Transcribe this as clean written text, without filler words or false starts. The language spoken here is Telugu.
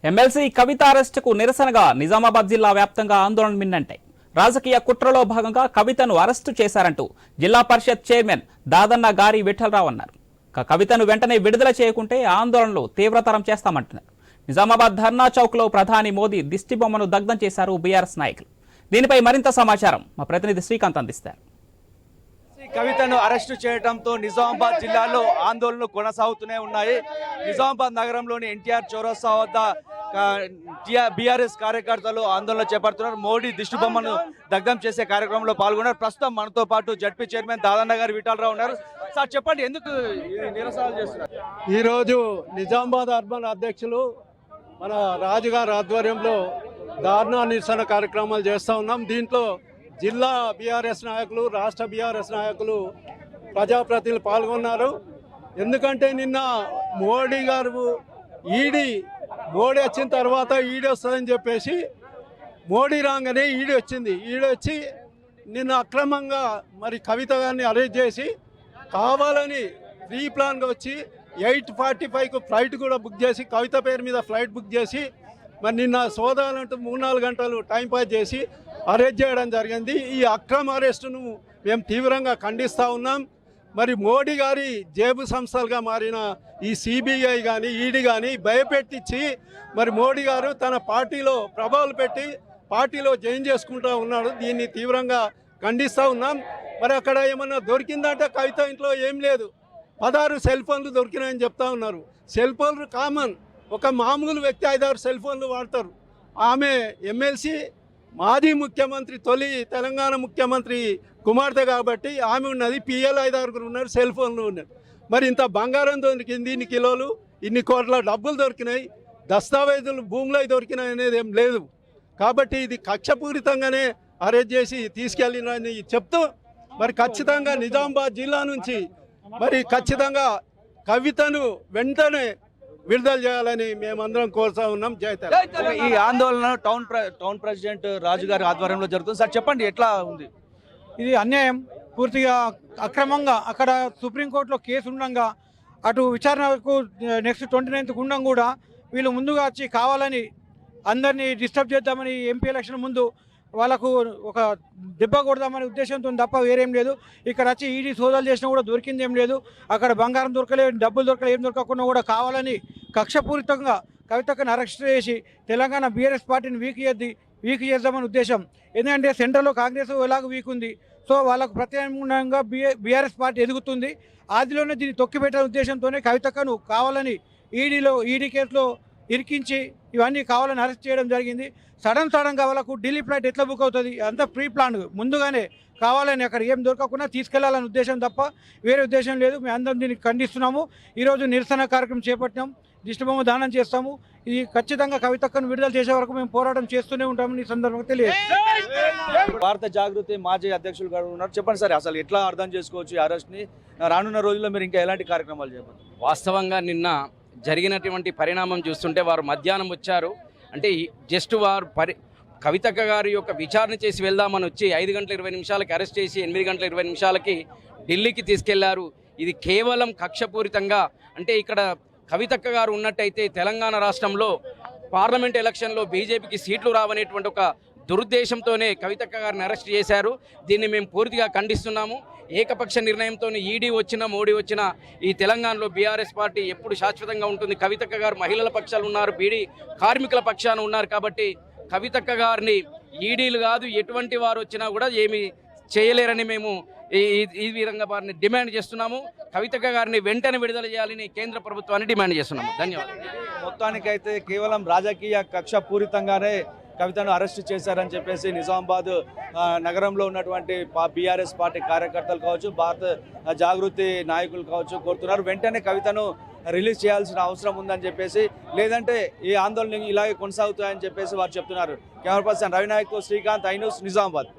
ఎమ్మెల్సీ కవిత అరెస్టుకు నిరసనగా నిజామాబాద్ జిల్లా వ్యాప్తంగా ఆందోళన మిన్నంటాయి. రాజకీయ కుట్రలో భాగంగా కవితను అరెస్టు చేశారంటూ జిల్లా పరిషత్ చైర్మన్ దాదన్న గారి విఠలరావు అన్నారు. కవితను వెంటనే విడుదల చేయకుంటే ఆందోళనలు తీవ్రతరం చేస్తామంటున్నారు. నిజామాబాద్ ధర్నా చౌక్ లో ప్రధాని మోదీ దిష్టిబొమ్మను దగ్ధం చేశారు బీఆర్ఎస్ నాయకులు. దీనిపై మరింత సమాచారం మా ప్రతినిధి శ్రీకాంత్ అందిస్తారు. కవితను అరెస్టు చేయడంతో నిజామాబాద్ జిల్లాలో ఆందోళనలు కొనసాగుతూనే ఉన్నాయి. నిజామాబాద్ నగరంలోని ఎన్టీఆర్ చౌరస్తా వద్ద బీఆర్ఎస్ కార్యకర్తలు ఆందోళన చేపడుతున్నారు. మోడీ దిష్టిబొమ్మను దగ్ధం చేసే కార్యక్రమంలో పాల్గొన్నారు. ప్రస్తుతం మనతో పాటు జడ్పీ చైర్మన్ దాదన్న గారు విఠలరావు ఉన్నారు. సార్ చెప్పండి, ఎందుకు నిరసనలు చేస్తున్నారు? ఈరోజు నిజామాబాద్ అర్బన్ అధ్యక్షులు మన రాజుగారి ఆధ్వర్యంలో ధారణా నిరసన కార్యక్రమాలు చేస్తూ ఉన్నాం. దీంట్లో జిల్లా బీఆర్ఎస్ నాయకులు, రాష్ట్ర బీఆర్ఎస్ నాయకులు, ప్రజాప్రతినిధులు పాల్గొన్నారు. ఎందుకంటే నిన్న మోడీ గారు మోడీ వచ్చిన తర్వాత ఈడీ వస్తుందని చెప్పేసి మోడీ రాగానే ఈడీ వచ్చింది. ఈడీ వచ్చి నిన్న అక్రమంగా మరి కవిత గారిని అరెస్ట్ చేసి కావాలని ప్రీ ప్లాన్గా వచ్చి 8:45కు ఫ్లైట్ కూడా బుక్ చేసి కవిత పేరు మీద ఫ్లైట్ బుక్ చేసి మరి నిన్న సోదాలంటూ 3-4 గంటలు టైంపాస్ చేసి అరెస్ట్ చేయడం జరిగింది. ఈ అక్రమ అరెస్టును మేము తీవ్రంగా ఖండిస్తూ ఉన్నాం. మరి మోడీ గారి జేబు సంస్థలుగా మారిన ఈ సిబిఐ కానీ ఈడీ కానీ భయపెట్టించి మరి మోడీ గారు తన పార్టీలో ప్రభావాలు పెట్టి పార్టీలో జాయిన్ చేసుకుంటూ ఉన్నాడు. దీన్ని తీవ్రంగా ఖండిస్తూ ఉన్నాం. మరి అక్కడ ఏమన్నా దొరికిందంటే కవిత ఇంట్లో ఏం లేదు, 16 సెల్ ఫోన్లు దొరికినాయని చెప్తా ఉన్నారు. సెల్ ఫోన్లు కామన్, ఒక మామూలు వ్యక్తి 5-6 సెల్ ఫోన్లు వాడతారు. ఆమె ఎమ్మెల్సీ, మాజీ ముఖ్యమంత్రి, తొలి తెలంగాణ ముఖ్యమంత్రి కుమార్తె కాబట్టి ఆమె ఉన్నది. పిఎల్ 5-6 ఉన్నారు, సెల్ ఫోన్లు ఉన్నారు. మరి ఇంత బంగారం దొరికింది, ఇన్ని కిలోలు, ఇన్ని కోట్ల డబ్బులు దొరికినాయి, దస్తావేజులు భూములు దొరికినాయి అనేది ఏం లేదు. కాబట్టి ఇది కక్షపూరితంగానే అరెస్ట్ చేసి తీసుకెళ్ళినని చెప్తూ మరి ఖచ్చితంగా నిజామాబాద్ జిల్లా నుంచి మరి ఖచ్చితంగా కవితను వెంటనే విడుదల చేయాలని మేమందరం కోరుతా ఉన్నాం. ఈ ఆందోళన టౌన్ ప్రెసిడెంట్ రాజు గారి ఆధ్వర్యంలో జరుగుతుంది. సార్ చెప్పండి, ఎట్లా ఉంది? ఇది అన్యాయం, పూర్తిగా అక్రమంగా. అక్కడ సుప్రీంకోర్టులో కేసు ఉండగా అటు విచారణకు నెక్స్ట్ 29th ఉండడం కూడా వీళ్ళు ముందుగా వచ్చి కావాలని అందరినీ డిస్టర్బ్ చేద్దామని ఎంపీ ఎలక్షన్ ముందు వాళ్ళకు ఒక దెబ్బ కొడదామనే ఉద్దేశంతో తప్ప వేరేం లేదు. ఇక్కడ వచ్చి ఈడీ సోదాలు చేసినా కూడా దొరికింది ఏం లేదు. అక్కడ బంగారం దొరకలేదు, డబ్బులు దొరకలేదు, ఏం దొరకకుండా కూడా కావాలని కక్షపూరితంగా కవితను అరెస్ట్ చేసి తెలంగాణ బీఆర్ఎస్ పార్టీని వీక్ చేద్దామని ఉద్దేశం. ఎందుకంటే సెంట్రల్లో కాంగ్రెస్ ఎలాగో వీక్ ఉంది, సో వాళ్ళకు ప్రత్యామ్నాయంగా బీఆర్ఎస్ పార్టీ ఎదుగుతుంది. ఆదిలోనే దీన్ని తొక్కిపెట్టే ఉద్దేశంతోనే కవితను కావాలని ఈడీ కేసులో ఇరికించి ఇవన్నీ కావాలని అరెస్ట్ చేయడం జరిగింది. సడన్గా వాళ్ళకు ఢిల్లీ ఫ్లైట్ ఎట్లా బుక్ అవుతుంది? అంతా ప్రీ ప్లాన్, ముందుగానే కావాలని అక్కడ ఏం దొరకకుండా తీసుకెళ్లాలనే ఉద్దేశం తప్ప వేరే ఉద్దేశం లేదు. మేము అందరం దీన్ని ఖండిస్తున్నాము. ఈరోజు నిరసన కార్యక్రమం చేపట్టినాం, దిష్టిబొమ్మ దానం చేస్తాము. ఇది ఖచ్చితంగా కవితను విడుదల చేసే వరకు మేము పోరాటం చేస్తూనే ఉంటామని ఈ సందర్భంగా తెలియదు. భారత జాగృతి మాజీ అధ్యక్షులు గారు ఉన్నారు. చెప్పండి సార్, అసలు ఎట్లా అర్థం చేసుకోవచ్చు ఈ అరెస్ట్ని? రానున్న రోజుల్లో మీరు ఇంకా ఎలాంటి కార్యక్రమాలు చేపడతారు? వాస్తవంగా నిన్న జరిగినటువంటి పరిణామం చూస్తుంటే వారు మధ్యాహ్నం వచ్చారు. అంటే జస్ట్ వారు కవితక్క గారి యొక్క విచారణ చేసి వెళ్దామని వచ్చి 5:20 అరెస్ట్ చేసి 8:20 ఢిల్లీకి తీసుకెళ్లారు. ఇది కేవలం కక్షపూరితంగా. అంటే ఇక్కడ కవితక్క గారు ఉన్నట్టయితే తెలంగాణ రాష్ట్రంలో పార్లమెంట్ ఎలక్షన్లో బీజేపీకి సీట్లు రావనేటువంటి ఒక దురుద్దేశంతోనే కవితక్క గారిని అరెస్ట్ చేశారు. దీన్ని మేము పూర్తిగా ఖండిస్తున్నాము. ఏకపక్ష నిర్ణయంతో ఈడీ వచ్చినా మోడీ వచ్చినా ఈ తెలంగాణలో బీఆర్ఎస్ పార్టీ ఎప్పుడు శాశ్వతంగా ఉంటుంది. కవితక్క గారు మహిళల పక్షాలు ఉన్నారు, బీడీ కార్మికుల పక్షాన ఉన్నారు. కాబట్టి కవితక్క గారిని ఈడీలు కాదు ఎటువంటి వారు వచ్చినా కూడా ఏమీ చేయలేరని మేము ఈ విధంగా వారిని డిమాండ్ చేస్తున్నాము. కవితక్క గారిని వెంటనే విడుదల చేయాలని కేంద్ర ప్రభుత్వాన్ని డిమాండ్ చేస్తున్నాము. ధన్యవాదాలు. మొత్తానికైతే కేవలం రాజకీయ కక్ష పూరితంగానే కవితను అరెస్ట్ చేశారని చెప్పేసి నిజామాబాద్ నగరంలో ఉన్నటువంటి బీఆర్ఎస్ పార్టీ కార్యకర్తలు కావచ్చు, భారత జాగృతి నాయకులు కావచ్చు కోరుతున్నారు. వెంటనే కవితను రిలీజ్ చేయాల్సిన అవసరం ఉందని చెప్పేసి, లేదంటే ఈ ఆందోళన ఇలాగే కొనసాగుతాయని చెప్పేసి వారు చెప్తున్నారు. Camera person Ravinayak, Srikanth, I news, Nizamabad.